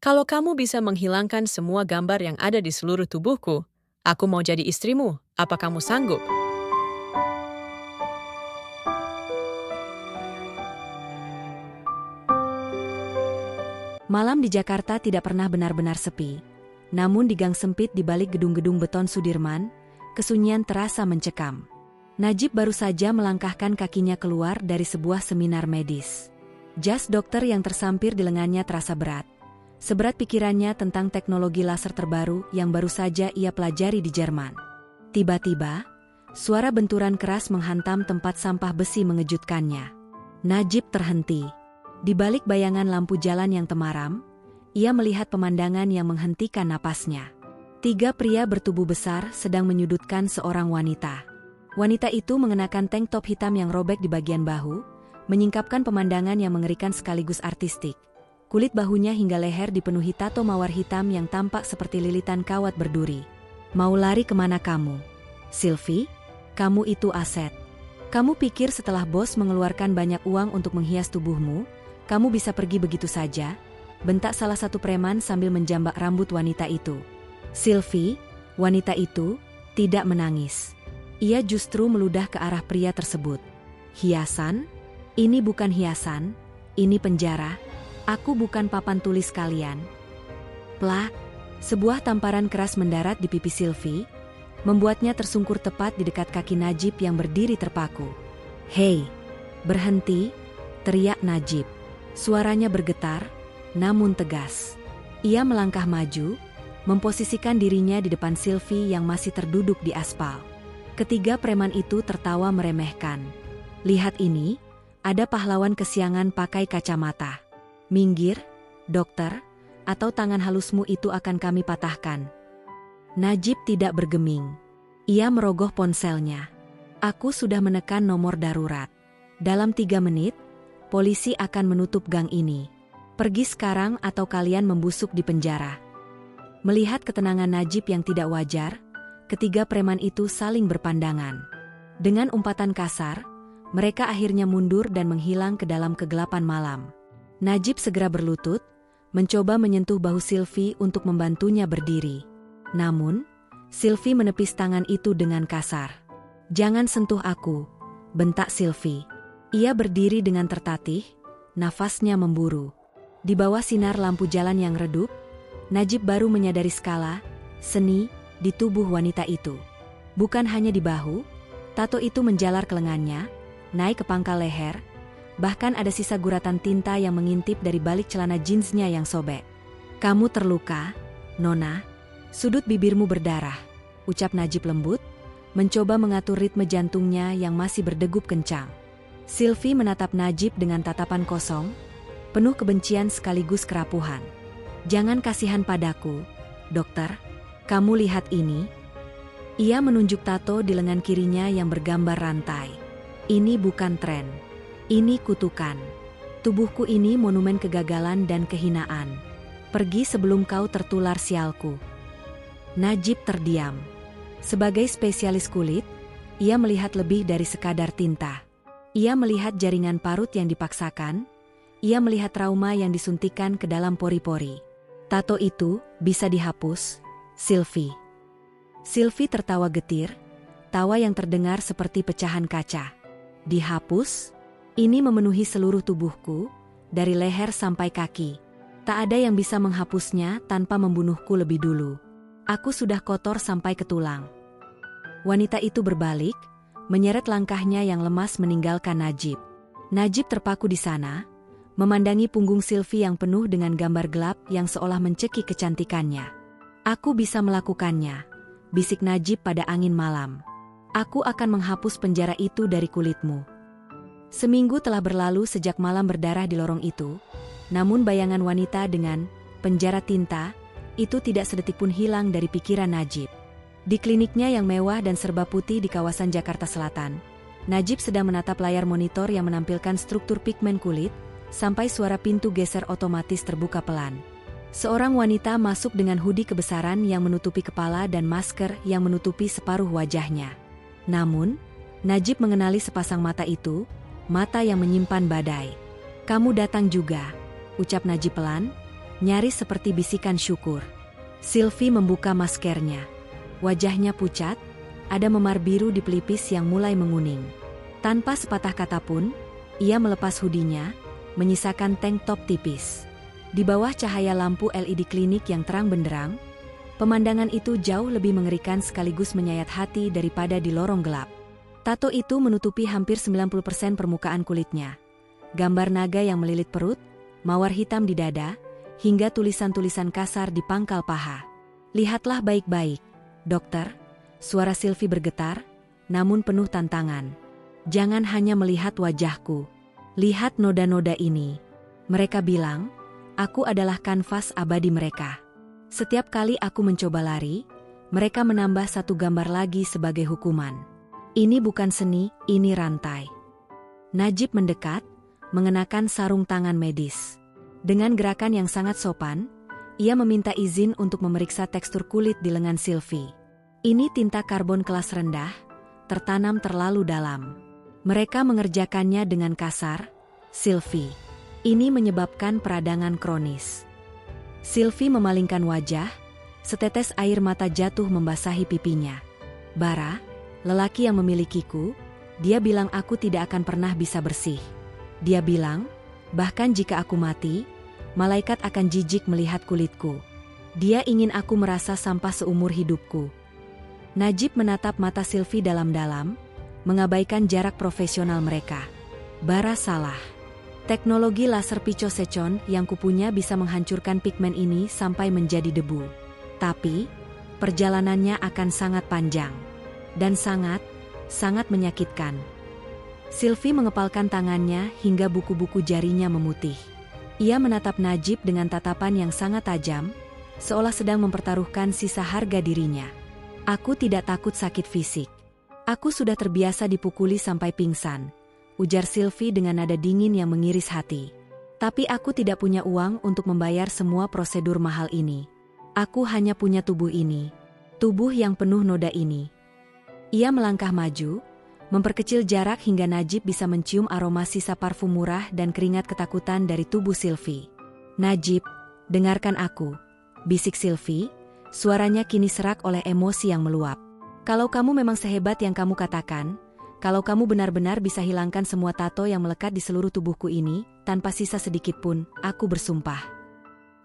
Kalau kamu bisa menghilangkan semua gambar yang ada di seluruh tubuhku, aku mau jadi istrimu. Apa kamu sanggup? Malam di Jakarta tidak pernah benar-benar sepi. Namun di gang sempit di balik gedung-gedung beton Sudirman, kesunyian terasa mencekam. Najib baru saja melangkahkan kakinya keluar dari sebuah seminar medis. Jas dokter yang tersampir di lengannya terasa berat. Seberat pikirannya tentang teknologi laser terbaru yang baru saja ia pelajari di Jerman. Tiba-tiba, suara benturan keras menghantam tempat sampah besi mengejutkannya. Najib terhenti. Di balik bayangan lampu jalan yang temaram, ia melihat pemandangan yang menghentikan napasnya. 3 pria bertubuh besar sedang menyudutkan seorang wanita. Wanita itu mengenakan tank top hitam yang robek di bagian bahu, menyingkapkan pemandangan yang mengerikan sekaligus artistik. Kulit bahunya hingga leher dipenuhi tato mawar hitam yang tampak seperti lilitan kawat berduri. Mau lari kemana kamu? Sylvie, kamu itu aset. Kamu pikir setelah bos mengeluarkan banyak uang untuk menghias tubuhmu, kamu bisa pergi begitu saja? Bentak salah satu preman sambil menjambak rambut wanita itu. Sylvie, wanita itu, tidak menangis. Ia justru meludah ke arah pria tersebut. Hiasan? Ini bukan hiasan, ini penjara. Aku bukan papan tulis kalian. Plak, sebuah tamparan keras mendarat di pipi Sylvie, membuatnya tersungkur tepat di dekat kaki Najib yang berdiri terpaku. Hei, berhenti, teriak Najib. Suaranya bergetar, namun tegas. Ia melangkah maju, memposisikan dirinya di depan Sylvie yang masih terduduk di aspal. Ketiga preman itu tertawa meremehkan. Lihat ini, ada pahlawan kesiangan pakai kacamata. Minggir, dokter, atau tangan halusmu itu akan kami patahkan. Najib tidak bergeming. Ia merogoh ponselnya. Aku sudah menekan nomor darurat. Dalam 3 menit, polisi akan menutup gang ini. Pergi sekarang atau kalian membusuk di penjara. Melihat ketenangan Najib yang tidak wajar, ketiga preman itu saling berpandangan. Dengan umpatan kasar, mereka akhirnya mundur dan menghilang ke dalam kegelapan malam. Najib segera berlutut, mencoba menyentuh bahu Sylvie untuk membantunya berdiri. Namun, Sylvie menepis tangan itu dengan kasar. Jangan sentuh aku, bentak Sylvie. Ia berdiri dengan tertatih, nafasnya memburu. Di bawah sinar lampu jalan yang redup, Najib baru menyadari skala seni di tubuh wanita itu. Bukan hanya di bahu, tato itu menjalar ke lengannya, naik ke pangkal leher, bahkan ada sisa guratan tinta yang mengintip dari balik celana jeansnya yang sobek. Kamu terluka, Nona. Sudut bibirmu berdarah, ucap Najib lembut, mencoba mengatur ritme jantungnya yang masih berdegup kencang. Sylvie menatap Najib dengan tatapan kosong, penuh kebencian sekaligus kerapuhan. Jangan kasihan padaku, dokter. Kamu lihat ini. Ia menunjuk tato di lengan kirinya yang bergambar rantai. Ini bukan tren. Ini kutukan. Tubuhku ini monumen kegagalan dan kehinaan. Pergi sebelum kau tertular sialku. Najib terdiam. Sebagai spesialis kulit, ia melihat lebih dari sekadar tinta. Ia melihat jaringan parut yang dipaksakan, ia melihat trauma yang disuntikan ke dalam pori-pori. Tato itu bisa dihapus, Sylvie. Sylvie tertawa getir, tawa yang terdengar seperti pecahan kaca. Dihapus? Ini memenuhi seluruh tubuhku, dari leher sampai kaki. Tak ada yang bisa menghapusnya tanpa membunuhku lebih dulu. Aku sudah kotor sampai ke tulang. Wanita itu berbalik, menyeret langkahnya yang lemas meninggalkan Najib. Najib terpaku di sana, memandangi punggung Sylvie yang penuh dengan gambar gelap yang seolah mencekik kecantikannya. Aku bisa melakukannya, bisik Najib pada angin malam. Aku akan menghapus penjara itu dari kulitmu. Seminggu telah berlalu sejak malam berdarah di lorong itu, namun bayangan wanita dengan penjara tinta itu tidak sedetik pun hilang dari pikiran Najib. Di kliniknya yang mewah dan serba putih di kawasan Jakarta Selatan, Najib sedang menatap layar monitor yang menampilkan struktur pigmen kulit, sampai suara pintu geser otomatis terbuka pelan. Seorang wanita masuk dengan hoodie kebesaran yang menutupi kepala dan masker yang menutupi separuh wajahnya. Namun, Najib mengenali sepasang mata itu, mata yang menyimpan badai. Kamu datang juga, ucap Najib pelan, nyaris seperti bisikan syukur. Sylvie membuka maskernya. Wajahnya pucat, ada memar biru di pelipis yang mulai menguning. Tanpa sepatah kata pun, ia melepas hoodie-nya, menyisakan tank top tipis. Di bawah cahaya lampu LED klinik yang terang benderang, pemandangan itu jauh lebih mengerikan sekaligus menyayat hati daripada di lorong gelap. Tato itu menutupi hampir 90% permukaan kulitnya. Gambar naga yang melilit perut, mawar hitam di dada, hingga tulisan-tulisan kasar di pangkal paha. "Lihatlah baik-baik, dokter," suara Sylvie bergetar, namun penuh tantangan. "Jangan hanya melihat wajahku. Lihat noda-noda ini." Mereka bilang, aku adalah kanvas abadi mereka. Setiap kali aku mencoba lari, mereka menambah satu gambar lagi sebagai hukuman. Ini bukan seni, ini rantai. Najib mendekat, mengenakan sarung tangan medis. Dengan gerakan yang sangat sopan, ia meminta izin untuk memeriksa tekstur kulit di lengan Sylvie. Ini tinta karbon kelas rendah, tertanam terlalu dalam. Mereka mengerjakannya dengan kasar, Sylvie. Ini menyebabkan peradangan kronis. Sylvie memalingkan wajah, setetes air mata jatuh membasahi pipinya. "Bara, lelaki yang memilikiku, dia bilang aku tidak akan pernah bisa bersih. Dia bilang, bahkan jika aku mati, malaikat akan jijik melihat kulitku. Dia ingin aku merasa sampah seumur hidupku." Najib menatap mata Sylvie dalam-dalam, mengabaikan jarak profesional mereka. "Bara salah. Teknologi laser Pico-Secon yang kupunya bisa menghancurkan pigmen ini sampai menjadi debu. Tapi, perjalanannya akan sangat panjang. Dan sangat menyakitkan." Sylvie mengepalkan tangannya hingga buku-buku jarinya memutih. Ia menatap Najib dengan tatapan yang sangat tajam, seolah sedang mempertaruhkan sisa harga dirinya. "Aku tidak takut sakit fisik. Aku sudah terbiasa dipukuli sampai pingsan," ujar Sylvie dengan nada dingin yang mengiris hati. "Tapi aku tidak punya uang untuk membayar semua prosedur mahal ini. Aku hanya punya tubuh ini. Tubuh yang penuh noda ini." Ia melangkah maju, memperkecil jarak hingga Najib bisa mencium aroma sisa parfum murah dan keringat ketakutan dari tubuh Sylvie. "Najib, dengarkan aku," bisik Sylvie, suaranya kini serak oleh emosi yang meluap. "Kalau kamu memang sehebat yang kamu katakan, kalau kamu benar-benar bisa hilangkan semua tato yang melekat di seluruh tubuhku ini, tanpa sisa sedikit pun, aku bersumpah."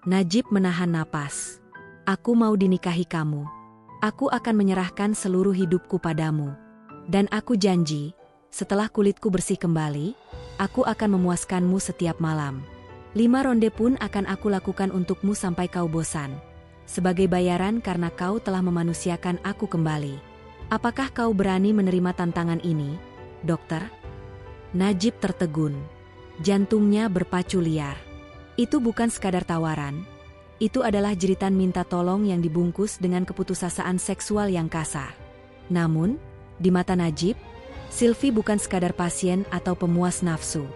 Najib menahan napas. "Aku mau dinikahi kamu. Aku akan menyerahkan seluruh hidupku padamu. Dan aku janji, setelah kulitku bersih kembali, aku akan memuaskanmu setiap malam. 5 ronde pun akan aku lakukan untukmu sampai kau bosan. Sebagai bayaran karena kau telah memanusiakan aku kembali. Apakah kau berani menerima tantangan ini, dokter?" Najib tertegun. Jantungnya berpacu liar. Itu bukan sekadar tawaran. Itu adalah jeritan minta tolong yang dibungkus dengan keputusasaan seksual yang kasar. Namun, di mata Najib, Sylvie bukan sekadar pasien atau pemuas nafsu.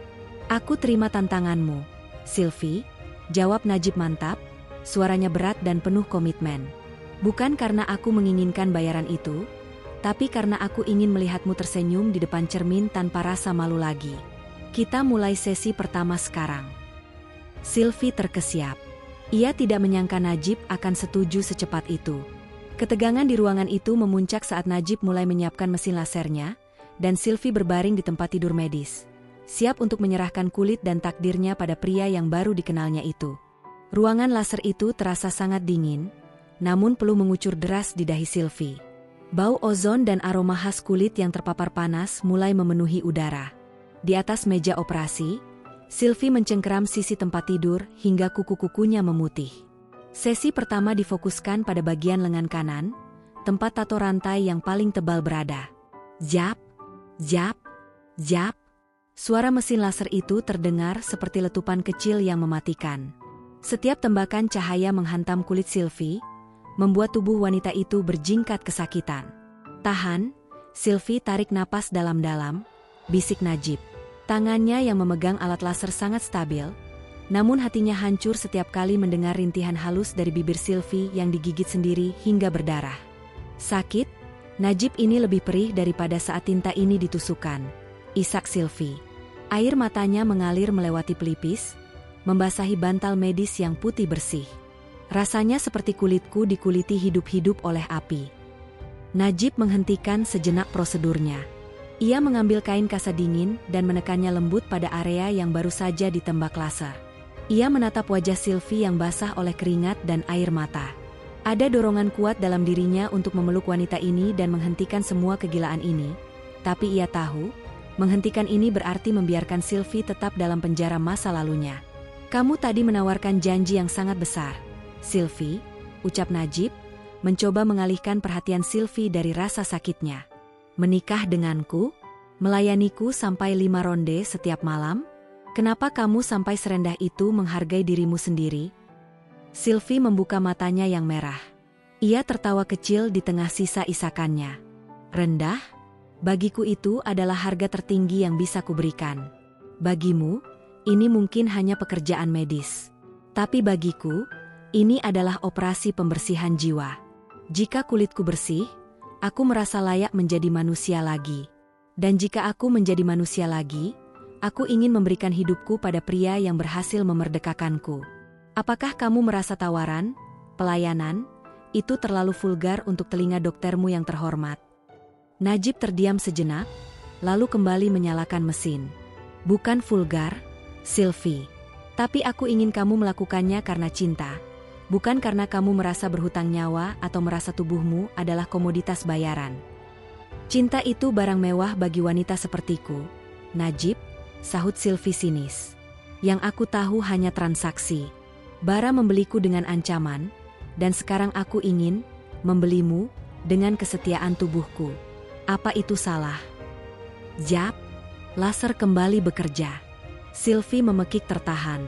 "Aku terima tantanganmu, Sylvie," jawab Najib mantap, suaranya berat dan penuh komitmen. "Bukan karena aku menginginkan bayaran itu, tapi karena aku ingin melihatmu tersenyum di depan cermin tanpa rasa malu lagi. Kita mulai sesi pertama sekarang." Sylvie terkesiap. Ia tidak menyangka Najib akan setuju secepat itu. Ketegangan di ruangan itu memuncak saat Najib mulai menyiapkan mesin lasernya, dan Sylvie berbaring di tempat tidur medis, siap untuk menyerahkan kulit dan takdirnya pada pria yang baru dikenalnya itu. Ruangan laser itu terasa sangat dingin, namun peluh mengucur deras di dahi Sylvie. Bau ozon dan aroma khas kulit yang terpapar panas mulai memenuhi udara. Di atas meja operasi, Sylvie mencengkeram sisi tempat tidur hingga kuku-kukunya memutih. Sesi pertama difokuskan pada bagian lengan kanan, tempat tato rantai yang paling tebal berada. Jap, jap, jap. Suara mesin laser itu terdengar seperti letupan kecil yang mematikan. Setiap tembakan cahaya menghantam kulit Sylvie, membuat tubuh wanita itu berjingkat kesakitan. "Tahan," Sylvie tarik napas dalam-dalam, bisik Najib. Tangannya yang memegang alat laser sangat stabil, namun hatinya hancur setiap kali mendengar rintihan halus dari bibir Sylvie yang digigit sendiri hingga berdarah. "Sakit? Najib, ini lebih perih daripada saat tinta ini ditusukkan," isak Sylvie. Air matanya mengalir melewati pelipis, membasahi bantal medis yang putih bersih. Rasanya seperti kulitku dikuliti hidup-hidup oleh api. Najib menghentikan sejenak prosedurnya. Ia mengambil kain kasa dingin dan menekannya lembut pada area yang baru saja ditembak laser. Ia menatap wajah Sylvie yang basah oleh keringat dan air mata. Ada dorongan kuat dalam dirinya untuk memeluk wanita ini dan menghentikan semua kegilaan ini. Tapi ia tahu, menghentikan ini berarti membiarkan Sylvie tetap dalam penjara masa lalunya. "Kamu tadi menawarkan janji yang sangat besar, Sylvie," ucap Najib, mencoba mengalihkan perhatian Sylvie dari rasa sakitnya. "Menikah denganku? Melayaniku sampai 5 ronde setiap malam? Kenapa kamu sampai serendah itu menghargai dirimu sendiri?" Sylvie membuka matanya yang merah. Ia tertawa kecil di tengah sisa isakannya. "Rendah? Bagiku itu adalah harga tertinggi yang bisa kuberikan. Bagimu, ini mungkin hanya pekerjaan medis. Tapi bagiku, ini adalah operasi pembersihan jiwa. Jika kulitku bersih, aku merasa layak menjadi manusia lagi. Dan jika aku menjadi manusia lagi, aku ingin memberikan hidupku pada pria yang berhasil memerdekakanku. Apakah kamu merasa tawaran, pelayanan, itu terlalu vulgar untuk telinga doktermu yang terhormat?" Najib terdiam sejenak, lalu kembali menyalakan mesin. "Bukan vulgar, Sylvie. Tapi aku ingin kamu melakukannya karena cinta. Bukan karena kamu merasa berhutang nyawa atau merasa tubuhmu adalah komoditas bayaran. Cinta itu barang mewah bagi wanita sepertiku, Najib," sahut Sylvie sinis. "Yang aku tahu hanya transaksi. Bara membeliku dengan ancaman, dan sekarang aku ingin membelimu dengan kesetiaan tubuhku. Apa itu salah?" Jap, laser kembali bekerja. Sylvie memekik tertahan.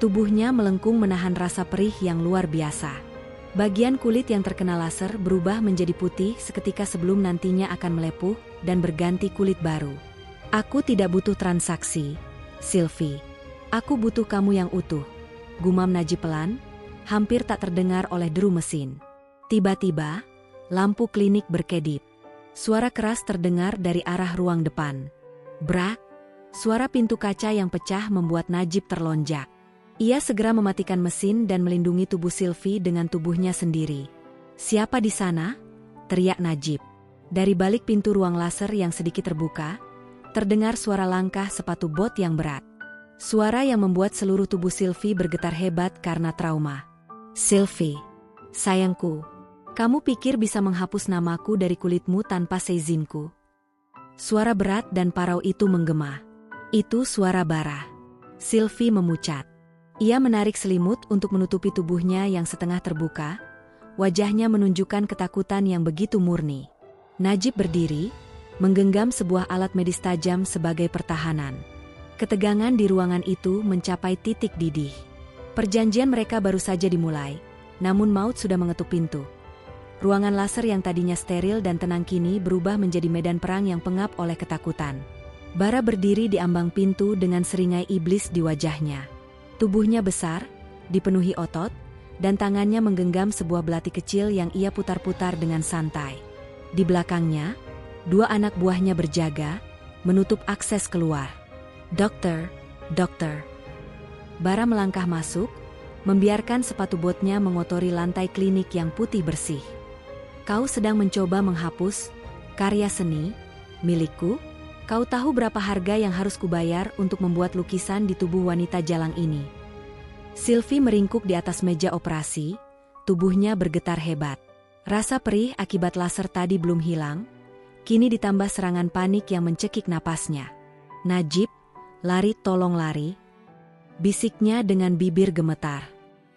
Tubuhnya melengkung menahan rasa perih yang luar biasa. Bagian kulit yang terkena laser berubah menjadi putih seketika sebelum nantinya akan melepuh dan berganti kulit baru. "Aku tidak butuh transaksi, Sylvie. Aku butuh kamu yang utuh," gumam Najib pelan, hampir tak terdengar oleh deru mesin. Tiba-tiba, lampu klinik berkedip. Suara keras terdengar dari arah ruang depan. Brak! Suara pintu kaca yang pecah membuat Najib terlonjak. Ia segera mematikan mesin dan melindungi tubuh Sylvie dengan tubuhnya sendiri. "Siapa di sana?" teriak Najib. Dari balik pintu ruang laser yang sedikit terbuka, terdengar suara langkah sepatu bot yang berat. Suara yang membuat seluruh tubuh Sylvie bergetar hebat karena trauma. "Sylvie, sayangku, kamu pikir bisa menghapus namaku dari kulitmu tanpa seizinku?" Suara berat dan parau itu menggema. "Itu suara Bara." Sylvie memucat. Ia menarik selimut untuk menutupi tubuhnya yang setengah terbuka. Wajahnya menunjukkan ketakutan yang begitu murni. Najib berdiri, menggenggam sebuah alat medis tajam sebagai pertahanan. Ketegangan di ruangan itu mencapai titik didih. Perjanjian mereka baru saja dimulai, namun maut sudah mengetuk pintu. Ruangan laser yang tadinya steril dan tenang kini berubah menjadi medan perang yang pengap oleh ketakutan. Bara berdiri di ambang pintu dengan seringai iblis di wajahnya. Tubuhnya besar, dipenuhi otot, dan tangannya menggenggam sebuah belati kecil yang ia putar-putar dengan santai. Di belakangnya, 2 anak buahnya berjaga, menutup akses keluar. "Dokter, dokter." Bara melangkah masuk, membiarkan sepatu botnya mengotori lantai klinik yang putih bersih. "Kau sedang mencoba menghapus karya seni milikku? Kau tahu berapa harga yang harus kubayar untuk membuat lukisan di tubuh wanita jalang ini?" Sylvie meringkuk di atas meja operasi, tubuhnya bergetar hebat. Rasa perih akibat laser tadi belum hilang, kini ditambah serangan panik yang mencekik napasnya. "Najib, lari, tolong lari," bisiknya dengan bibir gemetar.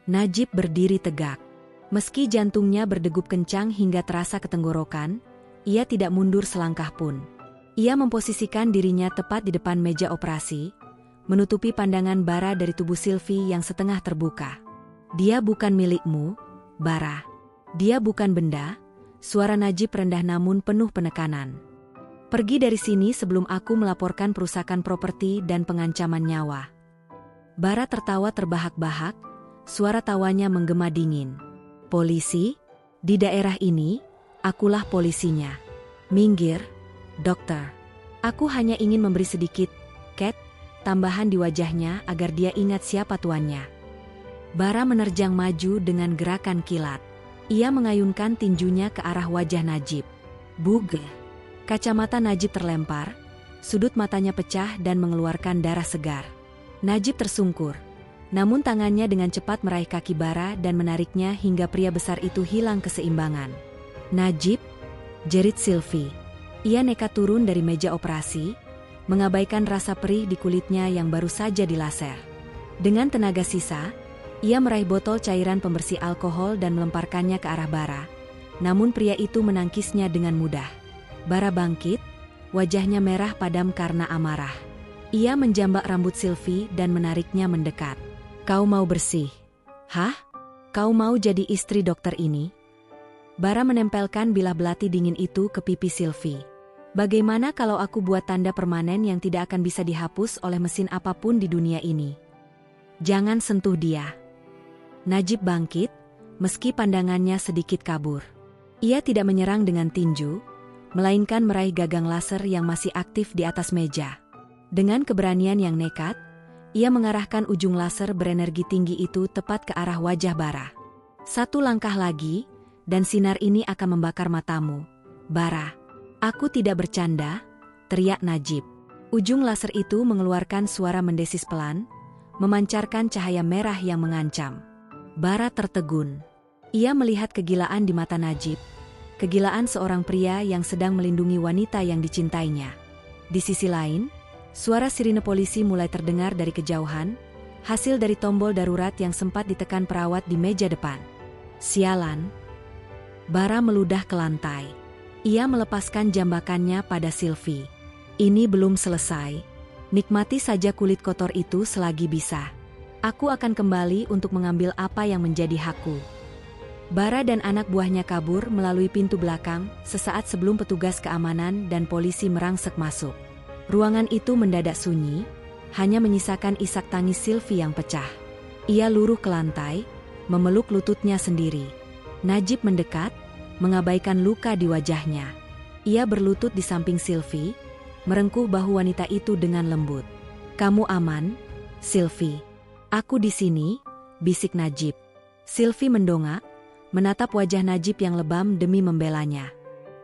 Najib berdiri tegak. Meski jantungnya berdegup kencang hingga terasa ketenggorokan, ia tidak mundur selangkah pun. Ia memposisikan dirinya tepat di depan meja operasi, menutupi pandangan Bara dari tubuh Sylvie yang setengah terbuka. "Dia bukan milikmu, Bara. Dia bukan benda," suara Najib rendah namun penuh penekanan. "Pergi dari sini sebelum aku melaporkan perusakan properti dan pengancaman nyawa." Bara tertawa terbahak-bahak, suara tawanya menggema dingin. "Polisi? Di daerah ini, akulah polisinya. Minggir, dokter. Aku hanya ingin memberi sedikit, Cat, tambahan di wajahnya agar dia ingat siapa tuannya. Bara menerjang maju dengan gerakan kilat. Ia mengayunkan tinjunya ke arah wajah Najib. Bug! Kacamata Najib terlempar, sudut matanya pecah dan mengeluarkan darah segar. Najib tersungkur, namun tangannya dengan cepat meraih kaki Bara dan menariknya hingga pria besar itu hilang keseimbangan. Najib, jerit Sylvie. Ia nekat turun dari meja operasi, mengabaikan rasa perih di kulitnya yang baru saja dilaser. Dengan tenaga sisa, ia meraih botol cairan pembersih alkohol dan melemparkannya ke arah Bara. Namun pria itu menangkisnya dengan mudah. Bara bangkit, wajahnya merah padam karena amarah. Ia menjambak rambut Sylvie dan menariknya mendekat. Kau mau bersih? Hah? Kau mau jadi istri dokter ini? Bara menempelkan bilah belati dingin itu ke pipi Sylvie. Bagaimana kalau aku buat tanda permanen yang tidak akan bisa dihapus oleh mesin apapun di dunia ini? Jangan sentuh dia. Najib bangkit, meski pandangannya sedikit kabur. Ia tidak menyerang dengan tinju, melainkan meraih gagang laser yang masih aktif di atas meja. Dengan keberanian yang nekat, ia mengarahkan ujung laser berenergi tinggi itu tepat ke arah wajah Bara. Satu langkah lagi, dan sinar ini akan membakar matamu, Bara. Aku tidak bercanda, teriak Najib. Ujung laser itu mengeluarkan suara mendesis pelan, memancarkan cahaya merah yang mengancam. Bara tertegun. Ia melihat kegilaan di mata Najib, kegilaan seorang pria yang sedang melindungi wanita yang dicintainya. Di sisi lain, suara sirine polisi mulai terdengar dari kejauhan, hasil dari tombol darurat yang sempat ditekan perawat di meja depan. Sialan. Bara meludah ke lantai. Ia melepaskan jambakannya pada Sylvie. Ini belum selesai. Nikmati saja kulit kotor itu selagi bisa. Aku akan kembali untuk mengambil apa yang menjadi hakku. Bara dan anak buahnya kabur melalui pintu belakang sesaat sebelum petugas keamanan dan polisi merangsek masuk. Ruangan itu mendadak sunyi, hanya menyisakan isak tangis Sylvie yang pecah. Ia luruh ke lantai, memeluk lututnya sendiri. Najib mendekat, mengabaikan luka di wajahnya. Ia berlutut di samping Sylvie, merengkuh bahu wanita itu dengan lembut. Kamu aman, Sylvie? Aku di sini, bisik Najib. Sylvie mendongak, menatap wajah Najib yang lebam demi membelanya.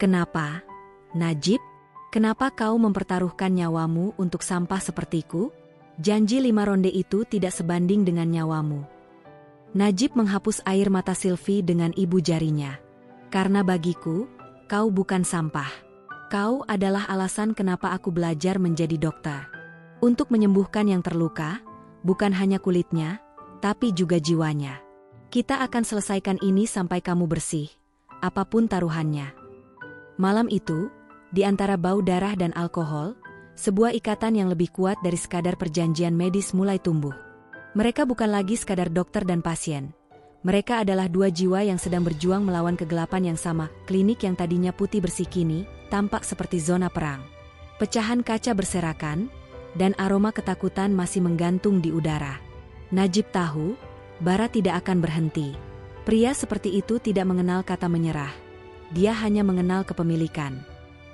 Kenapa, Najib? Kenapa kau mempertaruhkan nyawamu untuk sampah sepertiku? Janji 5 ronde itu tidak sebanding dengan nyawamu. Najib menghapus air mata Sylvie dengan ibu jarinya. Karena bagiku, kau bukan sampah. Kau adalah alasan kenapa aku belajar menjadi dokter. Untuk menyembuhkan yang terluka, bukan hanya kulitnya, tapi juga jiwanya. Kita akan selesaikan ini sampai kamu bersih, apapun taruhannya. Malam itu, di antara bau darah dan alkohol, sebuah ikatan yang lebih kuat dari sekadar perjanjian medis mulai tumbuh. Mereka bukan lagi sekadar dokter dan pasien. Mereka adalah 2 jiwa yang sedang berjuang melawan kegelapan yang sama. Klinik yang tadinya putih bersih kini tampak seperti zona perang. Pecahan kaca berserakan, dan aroma ketakutan masih menggantung di udara. Najib tahu, Bara tidak akan berhenti. Pria seperti itu tidak mengenal kata menyerah. Dia hanya mengenal kepemilikan.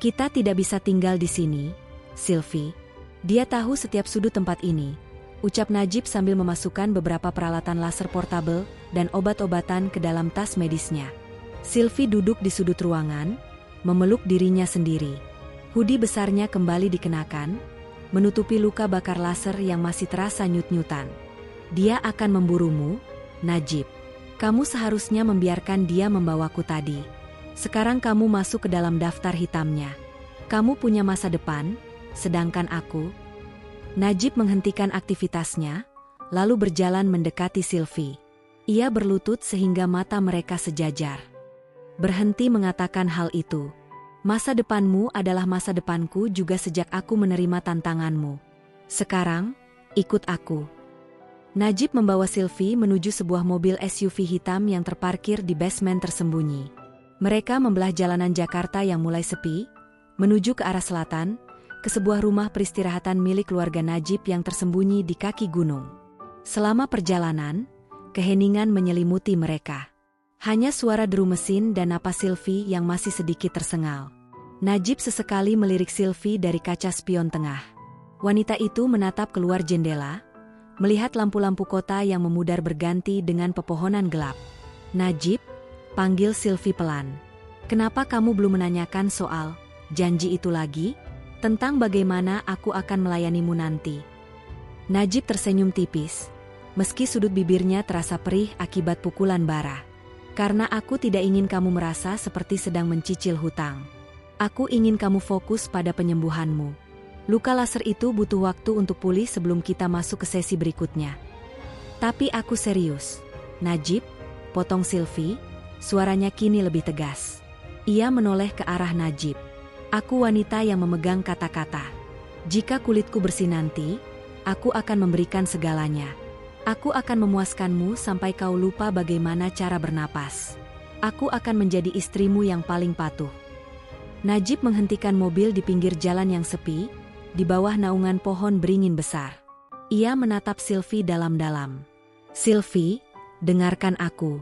Kita tidak bisa tinggal di sini, Sylvie. Dia tahu setiap sudut tempat ini, ucap Najib sambil memasukkan beberapa peralatan laser portabel dan obat-obatan ke dalam tas medisnya. Sylvie duduk di sudut ruangan, memeluk dirinya sendiri. Hoodie besarnya kembali dikenakan, menutupi luka bakar laser yang masih terasa nyut-nyutan. Dia akan memburumu, Najib. Kamu seharusnya membiarkan dia membawaku tadi. Sekarang kamu masuk ke dalam daftar hitamnya. Kamu punya masa depan, sedangkan aku... Najib menghentikan aktivitasnya, lalu berjalan mendekati Sylvie. Ia berlutut sehingga mata mereka sejajar. Berhenti mengatakan hal itu. Masa depanmu adalah masa depanku juga sejak aku menerima tantanganmu. Sekarang, ikut aku. Najib membawa Sylvie menuju sebuah mobil SUV hitam yang terparkir di basement tersembunyi. Mereka membelah jalanan Jakarta yang mulai sepi, menuju ke arah selatan, ke sebuah rumah peristirahatan milik keluarga Najib yang tersembunyi di kaki gunung. Selama perjalanan, keheningan menyelimuti mereka. Hanya suara deru mesin dan napas Sylvie yang masih sedikit tersengal. Najib sesekali melirik Sylvie dari kaca spion tengah. Wanita itu menatap keluar jendela, melihat lampu-lampu kota yang memudar berganti dengan pepohonan gelap. Najib, panggil Sylvie pelan. Kenapa kamu belum menanyakan soal janji itu lagi? Tentang bagaimana aku akan melayanimu nanti. Najib tersenyum tipis, meski sudut bibirnya terasa perih akibat pukulan bara. Karena aku tidak ingin kamu merasa seperti sedang mencicil hutang. Aku ingin kamu fokus pada penyembuhanmu. Luka laser itu butuh waktu untuk pulih sebelum kita masuk ke sesi berikutnya. Tapi aku serius. Najib, potong Sylvie, suaranya kini lebih tegas. Ia menoleh ke arah Najib. Aku wanita yang memegang kata-kata. Jika kulitku bersih nanti, aku akan memberikan segalanya. Aku akan memuaskanmu sampai kau lupa bagaimana cara bernapas. Aku akan menjadi istrimu yang paling patuh. Najib menghentikan mobil di pinggir jalan yang sepi, di bawah naungan pohon beringin besar. Ia menatap Sylvie dalam-dalam. Sylvie, dengarkan aku.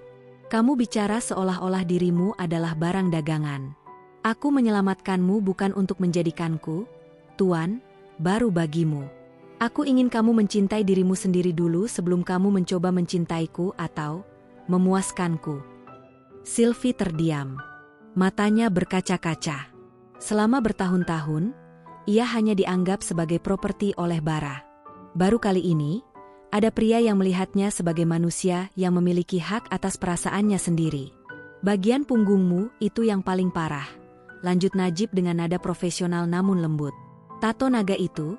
Kamu bicara seolah-olah dirimu adalah barang dagangan. Aku menyelamatkanmu bukan untuk menjadikanku tuan baru bagimu. Aku ingin kamu mencintai dirimu sendiri dulu sebelum kamu mencoba mencintaiku atau memuaskanku. Sylvie terdiam. Matanya berkaca-kaca. Selama bertahun-tahun, ia hanya dianggap sebagai properti oleh bara. Baru kali ini, ada pria yang melihatnya sebagai manusia yang memiliki hak atas perasaannya sendiri. Bagian punggungmu itu yang paling parah. Lanjut Najib dengan nada profesional namun lembut. Tato naga itu,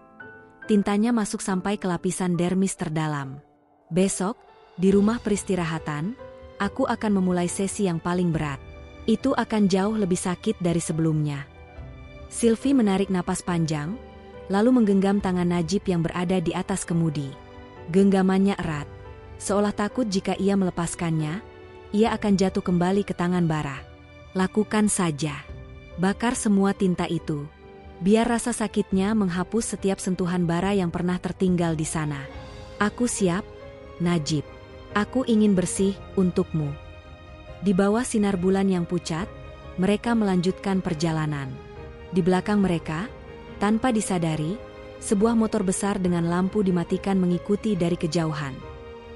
tintanya masuk sampai ke lapisan dermis terdalam. Besok, di rumah peristirahatan, aku akan memulai sesi yang paling berat. Itu akan jauh lebih sakit dari sebelumnya. Sylvie menarik napas panjang, lalu menggenggam tangan Najib yang berada di atas kemudi. Genggamannya erat, seolah takut jika ia melepaskannya, ia akan jatuh kembali ke tangan bara. Lakukan saja. Bakar semua tinta itu. Biar rasa sakitnya menghapus setiap sentuhan bara yang pernah tertinggal di sana. Aku siap, Najib. Aku ingin bersih untukmu. Di bawah sinar bulan yang pucat, mereka melanjutkan perjalanan. Di belakang mereka, tanpa disadari, sebuah motor besar dengan lampu dimatikan mengikuti dari kejauhan.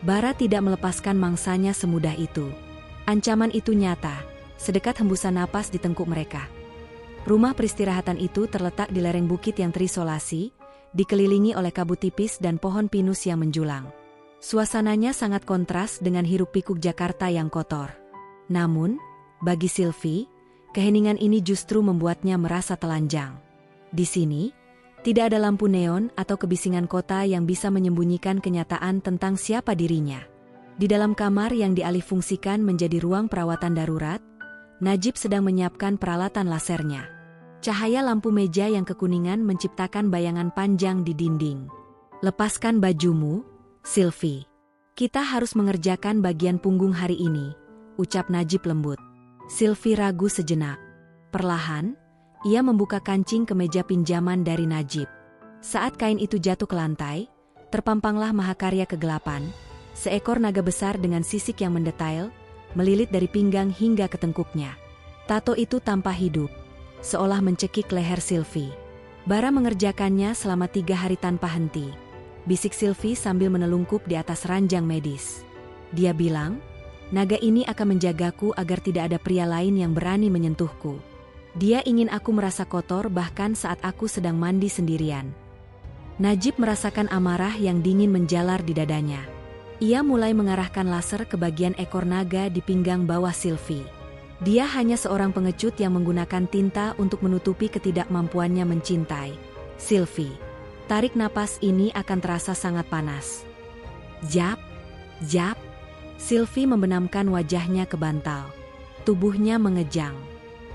Bara tidak melepaskan mangsanya semudah itu. Ancaman itu nyata, sedekat hembusan napas di tengkuk mereka. Rumah peristirahatan itu terletak di lereng bukit yang terisolasi, dikelilingi oleh kabut tipis dan pohon pinus yang menjulang. Suasananya sangat kontras dengan hiruk-pikuk Jakarta yang kotor. Namun, bagi Sylvie, keheningan ini justru membuatnya merasa telanjang. Di sini, tidak ada lampu neon atau kebisingan kota yang bisa menyembunyikan kenyataan tentang siapa dirinya. Di dalam kamar yang dialihfungsikan menjadi ruang perawatan darurat, Najib sedang menyiapkan peralatan lasernya. Cahaya lampu meja yang kekuningan menciptakan bayangan panjang di dinding. Lepaskan bajumu, Sylvie. Kita harus mengerjakan bagian punggung hari ini, ucap Najib lembut. Sylvie ragu sejenak. Perlahan, ia membuka kancing kemeja pinjaman dari Najib. Saat kain itu jatuh ke lantai, terpampanglah mahakarya kegelapan, seekor naga besar dengan sisik yang mendetail, melilit dari pinggang hingga ke tengkuknya. Tato itu tanpa hidup, seolah mencekik leher Sylvie. Bara mengerjakannya selama 3 hari tanpa henti. Bisik Sylvie sambil menelungkup di atas ranjang medis. Dia bilang, naga ini akan menjagaku agar tidak ada pria lain yang berani menyentuhku. Dia ingin aku merasa kotor bahkan saat aku sedang mandi sendirian. Najib merasakan amarah yang dingin menjalar di dadanya. Ia mulai mengarahkan laser ke bagian ekor naga di pinggang bawah Sylvie. Dia hanya seorang pengecut yang menggunakan tinta untuk menutupi ketidakmampuannya mencintai. Sylvie, tarik napas ini akan terasa sangat panas. Jap, jap. Sylvie membenamkan wajahnya ke bantal. Tubuhnya mengejang.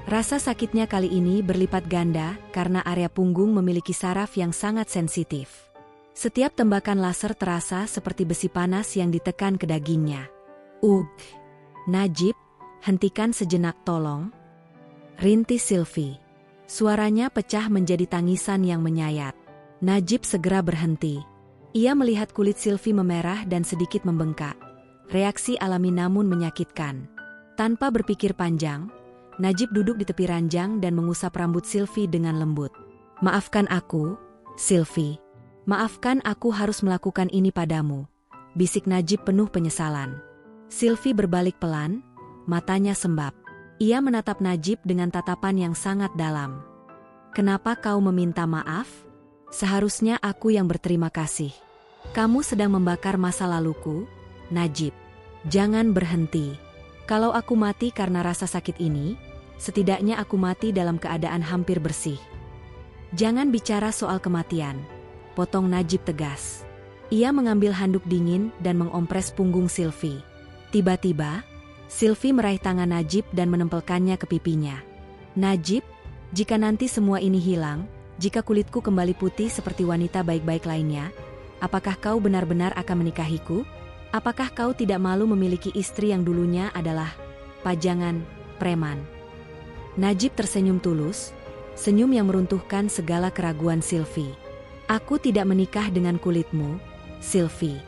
Rasa sakitnya kali ini berlipat ganda karena area punggung memiliki saraf yang sangat sensitif. Setiap tembakan laser terasa seperti besi panas yang ditekan ke dagingnya. Najib, hentikan sejenak tolong. Rintis Sylvie. Suaranya pecah menjadi tangisan yang menyayat. Najib segera berhenti. Ia melihat kulit Sylvie memerah dan sedikit membengkak. Reaksi alami namun menyakitkan. Tanpa berpikir panjang, Najib duduk di tepi ranjang dan mengusap rambut Sylvie dengan lembut. Maafkan aku, Sylvie. Maafkan, aku harus melakukan ini padamu, bisik Najib penuh penyesalan. Sylvie berbalik pelan, matanya sembab. Ia menatap Najib dengan tatapan yang sangat dalam. Kenapa kau meminta maaf? Seharusnya aku yang berterima kasih. Kamu sedang membakar masa laluku, Najib. Jangan berhenti. Kalau aku mati karena rasa sakit ini, setidaknya aku mati dalam keadaan hampir bersih. Jangan bicara soal kematian, potong Najib tegas. Ia mengambil handuk dingin dan mengompres punggung Sylvie. Tiba-tiba, Sylvie meraih tangan Najib dan menempelkannya ke pipinya. Najib, jika nanti semua ini hilang, jika kulitku kembali putih seperti wanita baik-baik lainnya, apakah kau benar-benar akan menikahiku? Apakah kau tidak malu memiliki istri yang dulunya adalah pajangan preman? Najib tersenyum tulus, senyum yang meruntuhkan segala keraguan Sylvie. Aku tidak menikah dengan kulitmu, Sylvie.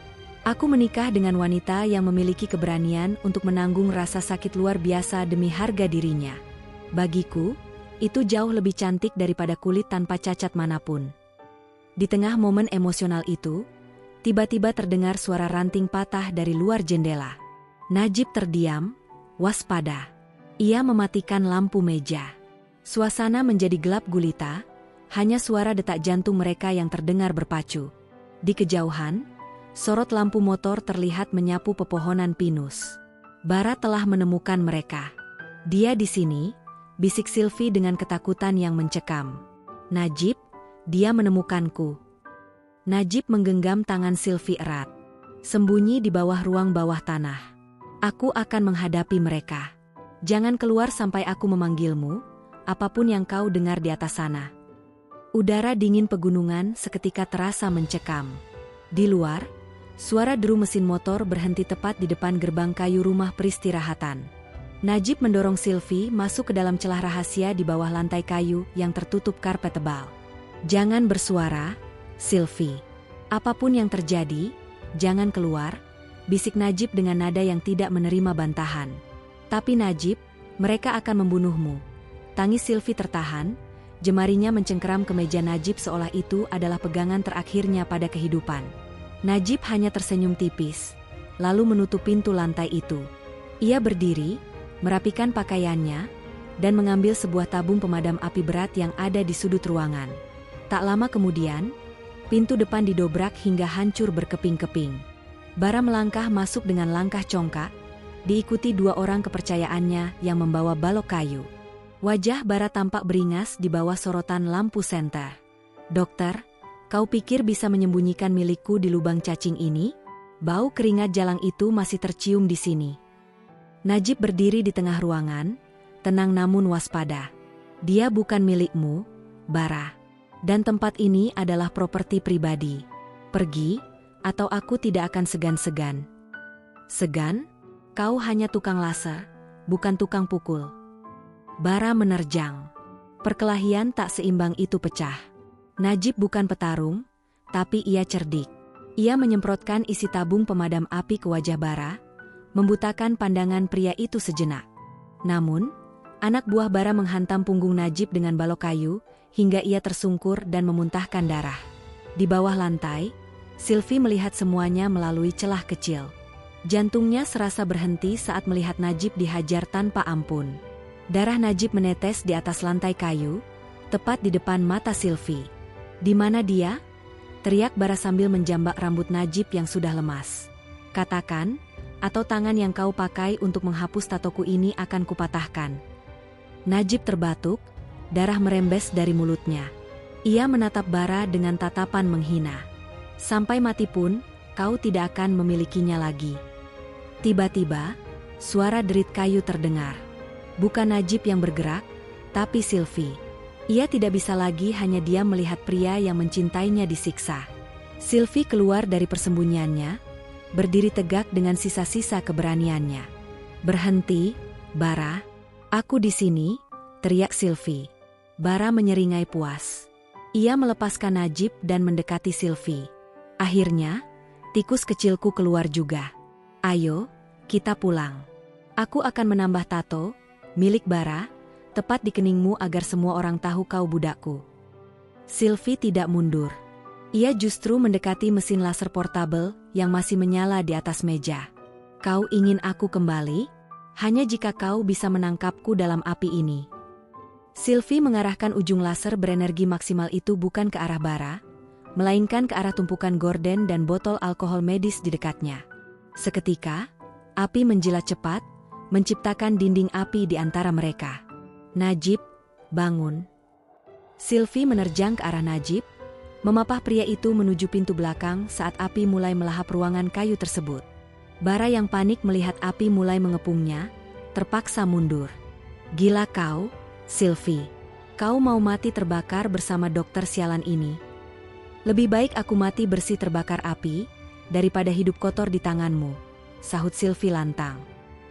Aku menikah dengan wanita yang memiliki keberanian untuk menanggung rasa sakit luar biasa demi harga dirinya. Bagiku, itu jauh lebih cantik daripada kulit tanpa cacat manapun. Di tengah momen emosional itu, tiba-tiba terdengar suara ranting patah dari luar jendela. Najib terdiam, waspada. Ia mematikan lampu meja. Suasana menjadi gelap gulita, hanya suara detak jantung mereka yang terdengar berpacu. Di kejauhan, sorot lampu motor terlihat menyapu pepohonan pinus. Bara telah menemukan mereka. Dia di sini, bisik Sylvie dengan ketakutan yang mencekam. Najib, dia menemukanku. Najib menggenggam tangan Sylvie erat. Sembunyi di bawah ruang bawah tanah. Aku akan menghadapi mereka. Jangan keluar sampai aku memanggilmu, apapun yang kau dengar di atas sana. Udara dingin pegunungan seketika terasa mencekam. Di luar, suara deru mesin motor berhenti tepat di depan gerbang kayu rumah peristirahatan. Najib mendorong Sylvie masuk ke dalam celah rahasia di bawah lantai kayu yang tertutup karpet tebal. Jangan bersuara, Sylvie. Apapun yang terjadi, jangan keluar, bisik Najib dengan nada yang tidak menerima bantahan. Tapi Najib, mereka akan membunuhmu. Tangis Sylvie tertahan, jemarinya mencengkeram ke meja Najib seolah itu adalah pegangan terakhirnya pada kehidupan. Najib hanya tersenyum tipis, lalu menutup pintu lantai itu. Ia berdiri, merapikan pakaiannya, dan mengambil sebuah tabung pemadam api berat yang ada di sudut ruangan. Tak lama kemudian, pintu depan didobrak hingga hancur berkeping-keping. Bara melangkah masuk dengan langkah congkak, diikuti dua orang kepercayaannya yang membawa balok kayu. Wajah Bara tampak beringas di bawah sorotan lampu senter. Dokter, kau pikir bisa menyembunyikan milikku di lubang cacing ini? Bau keringat jalang itu masih tercium di sini. Najib berdiri di tengah ruangan, tenang namun waspada. Dia bukan milikmu, Bara. Dan tempat ini adalah properti pribadi. Pergi, atau aku tidak akan segan-segan. Segan? Kau hanya tukang laser, bukan tukang pukul. Bara menerjang. Perkelahian tak seimbang itu pecah. Najib bukan petarung, tapi ia cerdik. Ia menyemprotkan isi tabung pemadam api ke wajah Bara, membutakan pandangan pria itu sejenak. Namun, anak buah Bara menghantam punggung Najib dengan balok kayu, hingga ia tersungkur dan memuntahkan darah. Di bawah lantai, Sylvie melihat semuanya melalui celah kecil. Jantungnya serasa berhenti saat melihat Najib dihajar tanpa ampun. Darah Najib menetes di atas lantai kayu, tepat di depan mata Sylvie. Di mana dia? Teriak Bara sambil menjambak rambut Najib yang sudah lemas. Katakan, atau tangan yang kau pakai untuk menghapus tatoku ini akan kupatahkan. Najib terbatuk, darah merembes dari mulutnya. Ia menatap Bara dengan tatapan menghina. Sampai mati pun, kau tidak akan memilikinya lagi. Tiba-tiba, suara derit kayu terdengar. Bukan Najib yang bergerak, tapi Sylvie. Ia tidak bisa lagi hanya diam melihat pria yang mencintainya disiksa. Sylvie keluar dari persembunyiannya, berdiri tegak dengan sisa-sisa keberaniannya. Berhenti, Bara. Aku di sini, teriak Sylvie. Bara menyeringai puas. Ia melepaskan Najib dan mendekati Sylvie. Akhirnya, tikus kecilku keluar juga. Ayo, kita pulang. Aku akan menambah tato, milik Bara, tepat di keningmu agar semua orang tahu kau budakku. Sylvie tidak mundur. Ia justru mendekati mesin laser portabel yang masih menyala di atas meja. Kau ingin aku kembali? Hanya jika kau bisa menangkapku dalam api ini. Sylvie mengarahkan ujung laser berenergi maksimal itu bukan ke arah bara, melainkan ke arah tumpukan gorden dan botol alkohol medis di dekatnya. Seketika, api menjilat cepat, menciptakan dinding api di antara mereka. Najib, bangun. Sylvie menerjang ke arah Najib, memapah pria itu menuju pintu belakang saat api mulai melahap ruangan kayu tersebut. Bara yang panik melihat api mulai mengepungnya, terpaksa mundur. Gila kau, Sylvie. Kau mau mati terbakar bersama dokter sialan ini. Lebih baik aku mati bersih terbakar api, daripada hidup kotor di tanganmu, sahut Sylvie lantang.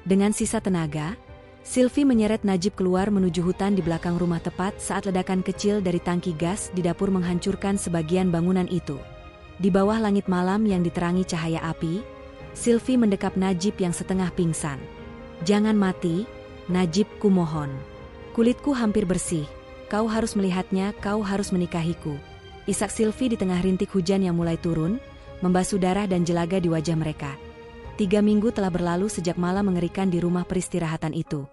Dengan sisa tenaga, Sylvie menyeret Najib keluar menuju hutan di belakang rumah tepat saat ledakan kecil dari tangki gas di dapur menghancurkan sebagian bangunan itu. Di bawah langit malam yang diterangi cahaya api, Sylvie mendekap Najib yang setengah pingsan. Jangan mati, Najib, kumohon. Kulitku hampir bersih, kau harus melihatnya, kau harus menikahiku. Isak Sylvie di tengah rintik hujan yang mulai turun, membasuh darah dan jelaga di wajah mereka. 3 minggu telah berlalu sejak malam mengerikan di rumah peristirahatan itu.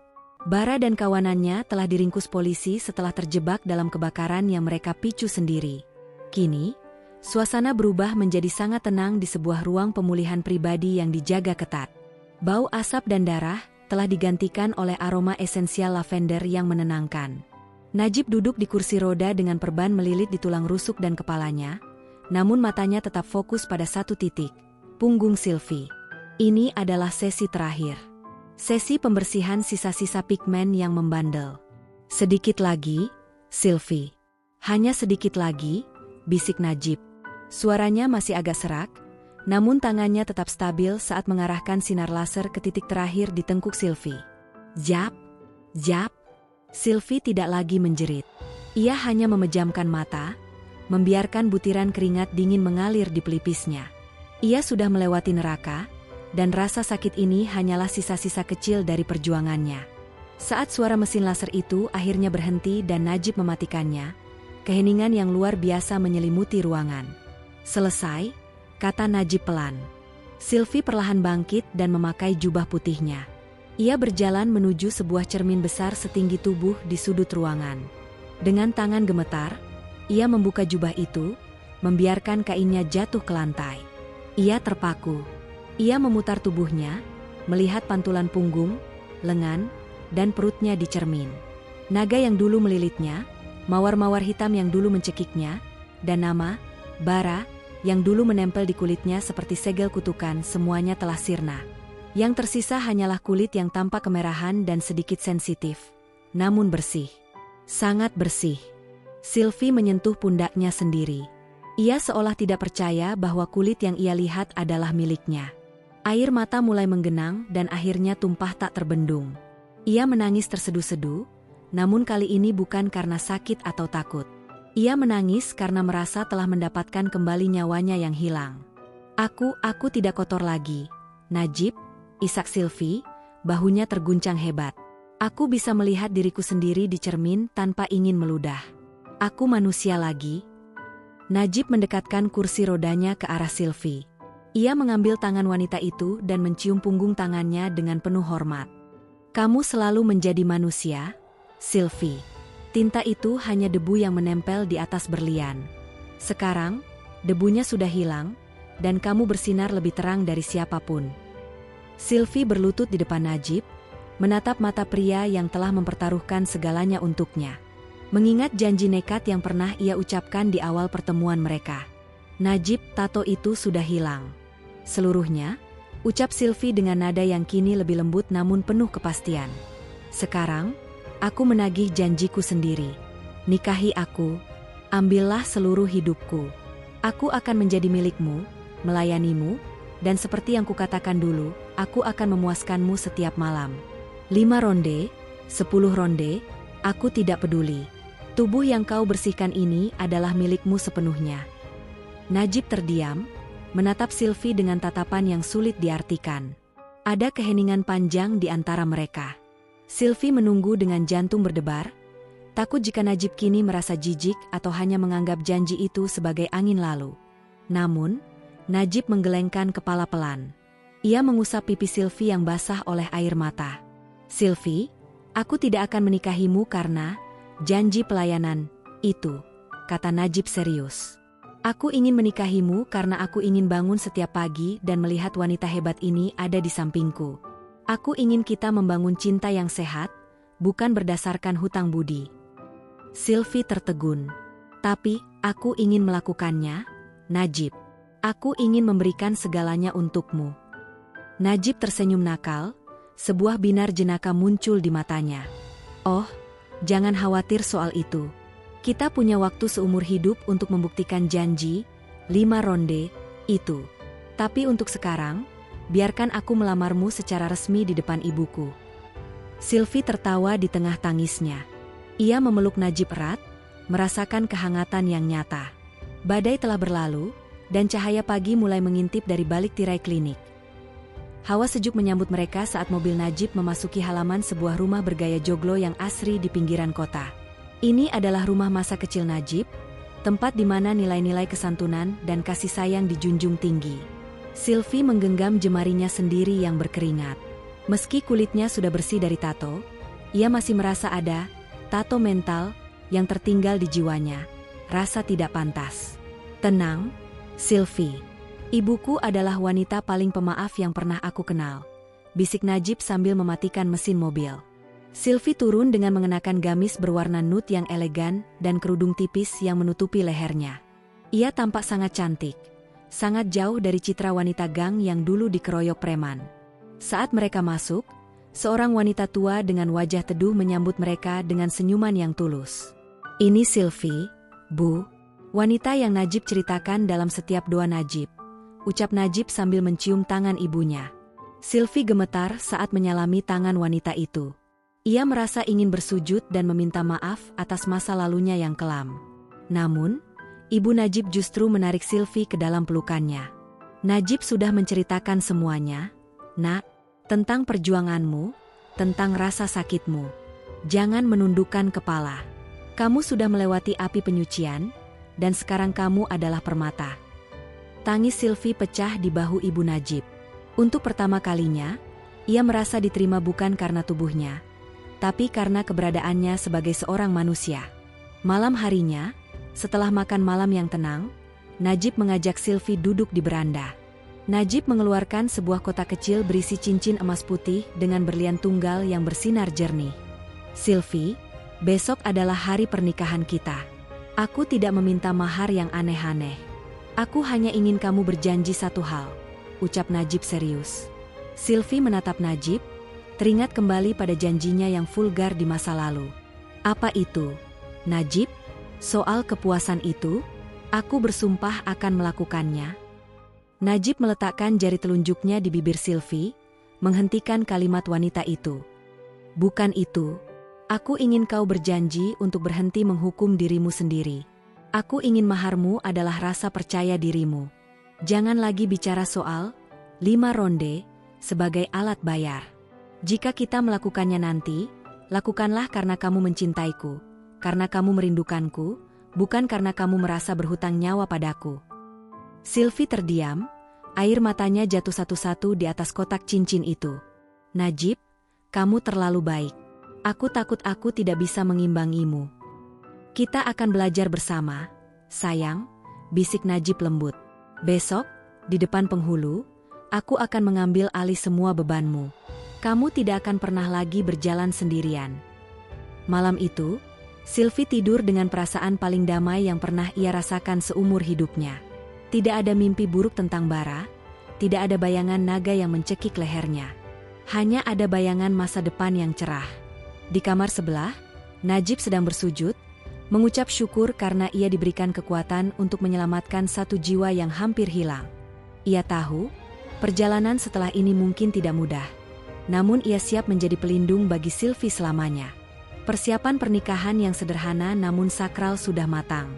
Bara dan kawanannya telah diringkus polisi setelah terjebak dalam kebakaran yang mereka picu sendiri. Kini, suasana berubah menjadi sangat tenang di sebuah ruang pemulihan pribadi yang dijaga ketat. Bau asap dan darah telah digantikan oleh aroma esensial lavender yang menenangkan. Najib duduk di kursi roda dengan perban melilit di tulang rusuk dan kepalanya, namun matanya tetap fokus pada satu titik, punggung Sylvie. Ini adalah sesi terakhir. Sesi pembersihan sisa-sisa pigmen yang membandel. Sedikit lagi, Sylvie. Hanya sedikit lagi, bisik Najib. Suaranya masih agak serak, namun tangannya tetap stabil saat mengarahkan sinar laser ke titik terakhir di tengkuk Sylvie. Jap, jap. Sylvie tidak lagi menjerit. Ia hanya memejamkan mata, membiarkan butiran keringat dingin mengalir di pelipisnya. Ia sudah melewati neraka, dan rasa sakit ini hanyalah sisa-sisa kecil dari perjuangannya. Saat suara mesin laser itu akhirnya berhenti dan Najib mematikannya, keheningan yang luar biasa menyelimuti ruangan. Selesai, kata Najib pelan. Sylvie perlahan bangkit dan memakai jubah putihnya. Ia berjalan menuju sebuah cermin besar setinggi tubuh di sudut ruangan. Dengan tangan gemetar, ia membuka jubah itu, membiarkan kainnya jatuh ke lantai. Ia terpaku. Ia memutar tubuhnya, melihat pantulan punggung, lengan, dan perutnya di cermin. Naga yang dulu melilitnya, mawar-mawar hitam yang dulu mencekiknya, dan nama, bara, yang dulu menempel di kulitnya seperti segel kutukan semuanya telah sirna. Yang tersisa hanyalah kulit yang tampak kemerahan dan sedikit sensitif, namun bersih. Sangat bersih. Sylvie menyentuh pundaknya sendiri. Ia seolah tidak percaya bahwa kulit yang ia lihat adalah miliknya. Air mata mulai menggenang dan akhirnya tumpah tak terbendung. Ia menangis terseduh-seduh, namun kali ini bukan karena sakit atau takut. Ia menangis karena merasa telah mendapatkan kembali nyawanya yang hilang. Aku tidak kotor lagi, Najib, isak Sylvie, bahunya terguncang hebat. Aku bisa melihat diriku sendiri di cermin tanpa ingin meludah. Aku manusia lagi. Najib mendekatkan kursi rodanya ke arah Sylvie. Ia mengambil tangan wanita itu dan mencium punggung tangannya dengan penuh hormat. Kamu selalu menjadi manusia, Sylvie. Tinta itu hanya debu yang menempel di atas berlian. Sekarang, debunya sudah hilang, dan kamu bersinar lebih terang dari siapapun. Sylvie berlutut di depan Najib, menatap mata pria yang telah mempertaruhkan segalanya untuknya. Mengingat janji nekat yang pernah ia ucapkan di awal pertemuan mereka. Najib, tato itu sudah hilang. Seluruhnya, ucap Sylvie dengan nada yang kini lebih lembut namun penuh kepastian. Sekarang, aku menagih janjiku sendiri. Nikahi aku, ambillah seluruh hidupku. Aku akan menjadi milikmu, melayanimu, dan seperti yang kukatakan dulu, aku akan memuaskanmu setiap malam. 5 ronde, 10 ronde, aku tidak peduli. Tubuh yang kau bersihkan ini adalah milikmu sepenuhnya. Najib terdiam, menatap Sylvie dengan tatapan yang sulit diartikan. Ada keheningan panjang di antara mereka. Sylvie menunggu dengan jantung berdebar, Takut jika Najib kini merasa jijik atau hanya menganggap janji itu sebagai angin lalu. Namun, Najib menggelengkan kepala pelan. Ia mengusap pipi Sylvie yang basah oleh air mata. "Sylvie, aku tidak akan menikahimu karena janji pelayanan itu," kata Najib serius. "Aku ingin menikahimu karena aku ingin bangun setiap pagi dan melihat wanita hebat ini ada di sampingku. Aku ingin kita membangun cinta yang sehat, bukan berdasarkan hutang budi." Sylvie tertegun. "Tapi, aku ingin melakukannya, Najib. Aku ingin memberikan segalanya untukmu." Najib tersenyum nakal, sebuah binar jenaka muncul di matanya. "Oh, jangan khawatir soal itu. Kita punya waktu seumur hidup untuk membuktikan janji 5 ronde itu. Tapi untuk sekarang, biarkan aku melamarmu secara resmi di depan ibuku." Sylvie tertawa di tengah tangisnya. Ia memeluk Najib erat, merasakan kehangatan yang nyata. Badai telah berlalu, dan cahaya pagi mulai mengintip dari balik tirai klinik. Hawa sejuk menyambut mereka saat mobil Najib memasuki halaman sebuah rumah bergaya joglo yang asri di pinggiran kota. Ini adalah rumah masa kecil Najib, tempat di mana nilai-nilai kesantunan dan kasih sayang dijunjung tinggi. Sylvie menggenggam jemarinya sendiri yang berkeringat. Meski kulitnya sudah bersih dari tato, ia masih merasa ada tato mental yang tertinggal di jiwanya, rasa tidak pantas. "Tenang, Sylvie. Ibuku adalah wanita paling pemaaf yang pernah aku kenal," bisik Najib sambil mematikan mesin mobil. Sylvie turun dengan mengenakan gamis berwarna nude yang elegan dan kerudung tipis yang menutupi lehernya. Ia tampak sangat cantik, sangat jauh dari citra wanita gang yang dulu dikeroyok preman. Saat mereka masuk, seorang wanita tua dengan wajah teduh menyambut mereka dengan senyuman yang tulus. "Ini Sylvie, Bu, wanita yang Najib ceritakan dalam setiap doa Najib," ucap Najib sambil mencium tangan ibunya. Sylvie gemetar saat menyalami tangan wanita itu. Ia merasa ingin bersujud dan meminta maaf atas masa lalunya yang kelam. Namun, ibu Najib justru menarik Sylvie ke dalam pelukannya. "Najib sudah menceritakan semuanya, Nak, tentang perjuanganmu, tentang rasa sakitmu. Jangan menundukkan kepala. Kamu sudah melewati api penyucian, dan sekarang kamu adalah permata." Tangis Sylvie pecah di bahu ibu Najib. Untuk pertama kalinya, ia merasa diterima bukan karena tubuhnya, tapi karena keberadaannya sebagai seorang manusia. Malam harinya, setelah makan malam yang tenang, Najib mengajak Sylvie duduk di beranda. Najib mengeluarkan sebuah kotak kecil berisi cincin emas putih dengan berlian tunggal yang bersinar jernih. "Sylvie, besok adalah hari pernikahan kita. Aku tidak meminta mahar yang aneh-aneh. Aku hanya ingin kamu berjanji satu hal," ucap Najib serius. Sylvie menatap Najib, teringat kembali pada janjinya yang vulgar di masa lalu. "Apa itu, Najib? Soal kepuasan itu? Aku bersumpah akan melakukannya." Najib meletakkan jari telunjuknya di bibir Sylvie, menghentikan kalimat wanita itu. "Bukan itu. Aku ingin kau berjanji untuk berhenti menghukum dirimu sendiri. Aku ingin maharmu adalah rasa percaya dirimu. Jangan lagi bicara soal 5 ronde sebagai alat bayar. Jika kita melakukannya nanti, lakukanlah karena kamu mencintaiku, karena kamu merindukanku, bukan karena kamu merasa berhutang nyawa padaku." Sylvie terdiam, air matanya jatuh satu-satu di atas kotak cincin itu. "Najib, kamu terlalu baik. Aku takut aku tidak bisa mengimbangimu." "Kita akan belajar bersama, sayang," bisik Najib lembut. "Besok, di depan penghulu, aku akan mengambil alih semua bebanmu. Kamu tidak akan pernah lagi berjalan sendirian." Malam itu, Sylvie tidur dengan perasaan paling damai yang pernah ia rasakan seumur hidupnya. Tidak ada mimpi buruk tentang Bara, tidak ada bayangan naga yang mencekik lehernya. Hanya ada bayangan masa depan yang cerah. Di kamar sebelah, Najib sedang bersujud, mengucap syukur karena ia diberikan kekuatan untuk menyelamatkan satu jiwa yang hampir hilang. Ia tahu, perjalanan setelah ini mungkin tidak mudah. Namun ia siap menjadi pelindung bagi Sylvie selamanya. Persiapan pernikahan yang sederhana namun sakral sudah matang.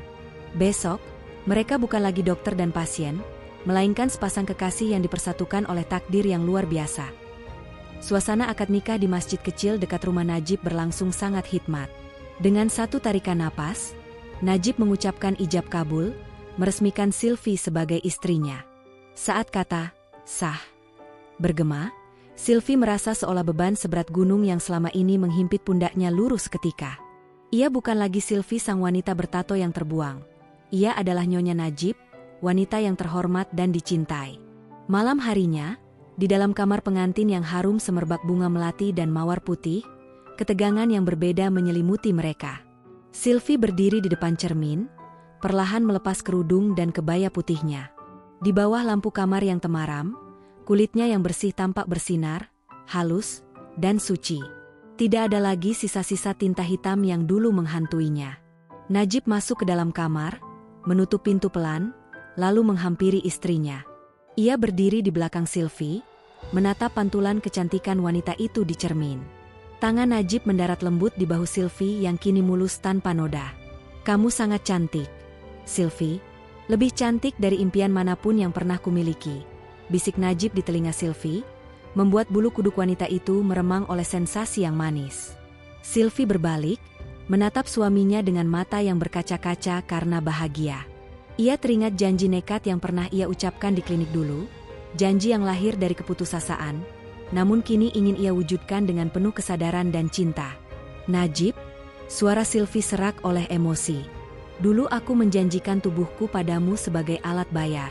Besok, mereka bukan lagi dokter dan pasien, melainkan sepasang kekasih yang dipersatukan oleh takdir yang luar biasa. Suasana akad nikah di masjid kecil dekat rumah Najib berlangsung sangat hikmat. Dengan satu tarikan napas, Najib mengucapkan ijab kabul, meresmikan Sylvie sebagai istrinya. Saat kata, sah, bergema, Sylvie merasa seolah beban seberat gunung yang selama ini menghimpit pundaknya lurus seketika. Ia bukan lagi Sylvie sang wanita bertato yang terbuang. Ia adalah Nyonya Najib, wanita yang terhormat dan dicintai. Malam harinya, di dalam kamar pengantin yang harum semerbak bunga melati dan mawar putih, ketegangan yang berbeda menyelimuti mereka. Sylvie berdiri di depan cermin, perlahan melepas kerudung dan kebaya putihnya. Di bawah lampu kamar yang temaram, kulitnya yang bersih tampak bersinar, halus, dan suci. Tidak ada lagi sisa-sisa tinta hitam yang dulu menghantuinya. Najib masuk ke dalam kamar, menutup pintu pelan, lalu menghampiri istrinya. Ia berdiri di belakang Sylvie, menatap pantulan kecantikan wanita itu di cermin. Tangan Najib mendarat lembut di bahu Sylvie yang kini mulus tanpa noda. "Kamu sangat cantik, Sylvie. Lebih cantik dari impian manapun yang pernah kumiliki," bisik Najib di telinga Sylvie, membuat bulu kuduk wanita itu meremang oleh sensasi yang manis. Sylvie berbalik, menatap suaminya dengan mata yang berkaca-kaca karena bahagia. Ia teringat janji nekat yang pernah ia ucapkan di klinik dulu, janji yang lahir dari keputusasaan, namun kini ingin ia wujudkan dengan penuh kesadaran dan cinta. "Najib," suara Sylvie serak oleh emosi. "Dulu aku menjanjikan tubuhku padamu sebagai alat bayar.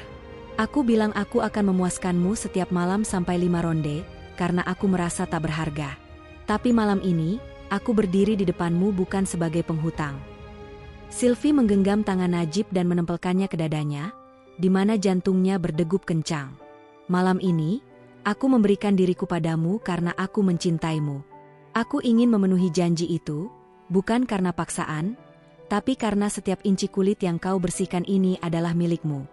Aku bilang aku akan memuaskanmu setiap malam sampai 5 ronde, karena aku merasa tak berharga. Tapi malam ini, aku berdiri di depanmu bukan sebagai penghutang." Sylvie menggenggam tangan Najib dan menempelkannya ke dadanya, di mana jantungnya berdegup kencang. "Malam ini, aku memberikan diriku padamu karena aku mencintaimu. Aku ingin memenuhi janji itu, bukan karena paksaan, tapi karena setiap inci kulit yang kau bersihkan ini adalah milikmu.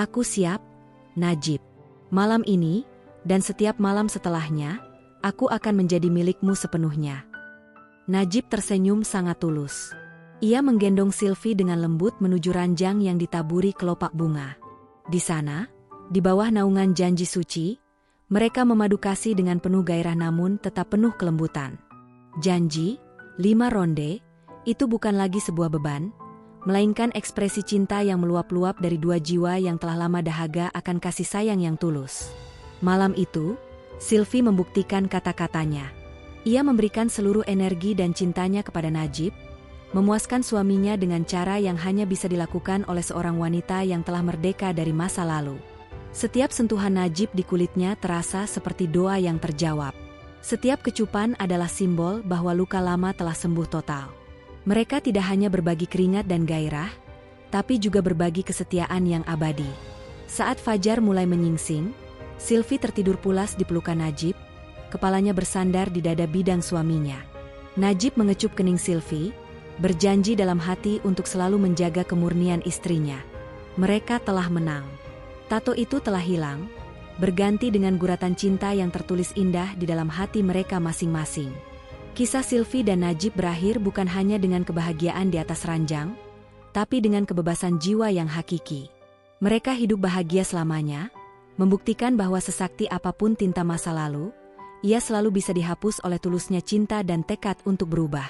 Aku siap, Najib. Malam ini, dan setiap malam setelahnya, aku akan menjadi milikmu sepenuhnya." Najib tersenyum sangat tulus. Ia menggendong Sylvie dengan lembut menuju ranjang yang ditaburi kelopak bunga. Di sana, di bawah naungan janji suci, mereka memadu kasih dengan penuh gairah namun tetap penuh kelembutan. Janji, 5 ronde, itu bukan lagi sebuah beban, melainkan ekspresi cinta yang meluap-luap dari dua jiwa yang telah lama dahaga akan kasih sayang yang tulus. Malam itu, Sylvie membuktikan kata-katanya. Ia memberikan seluruh energi dan cintanya kepada Najib, memuaskan suaminya dengan cara yang hanya bisa dilakukan oleh seorang wanita yang telah merdeka dari masa lalu. Setiap sentuhan Najib di kulitnya terasa seperti doa yang terjawab. Setiap kecupan adalah simbol bahwa luka lama telah sembuh total. Mereka tidak hanya berbagi keringat dan gairah, tapi juga berbagi kesetiaan yang abadi. Saat fajar mulai menyingsing, Sylvie tertidur pulas di pelukan Najib, kepalanya bersandar di dada bidang suaminya. Najib mengecup kening Sylvie, berjanji dalam hati untuk selalu menjaga kemurnian istrinya. Mereka telah menang. Tato itu telah hilang, berganti dengan guratan cinta yang tertulis indah di dalam hati mereka masing-masing. Kisah Sylvie dan Najib berakhir bukan hanya dengan kebahagiaan di atas ranjang, tapi dengan kebebasan jiwa yang hakiki. Mereka hidup bahagia selamanya, membuktikan bahwa sesakti apapun tinta masa lalu, ia selalu bisa dihapus oleh tulusnya cinta dan tekad untuk berubah.